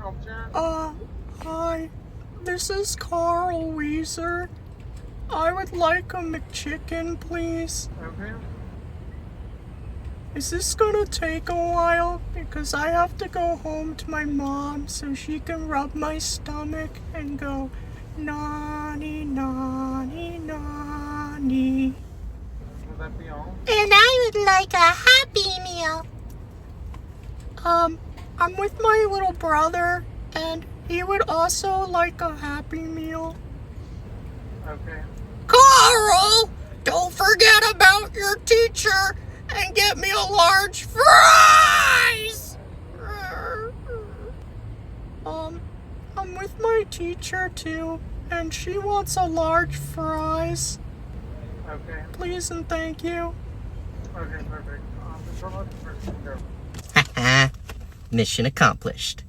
help you? Hi. This is Carl Wheezer. I would like a McChicken, please. Okay. Is this gonna take a while? Because I have to go home to my mom so she can rub my stomach and go, "Nani, nani, nani." Will that be all? And I would like a Happy Meal. I'm with my little brother, and he would also like a Happy Meal. Okay. Carl, don't forget about your teacher and get me a large fries. I'm with my teacher too, and she wants a large fries. Okay. Please and thank you. Okay, perfect. Just one more person. Go. Mission accomplished.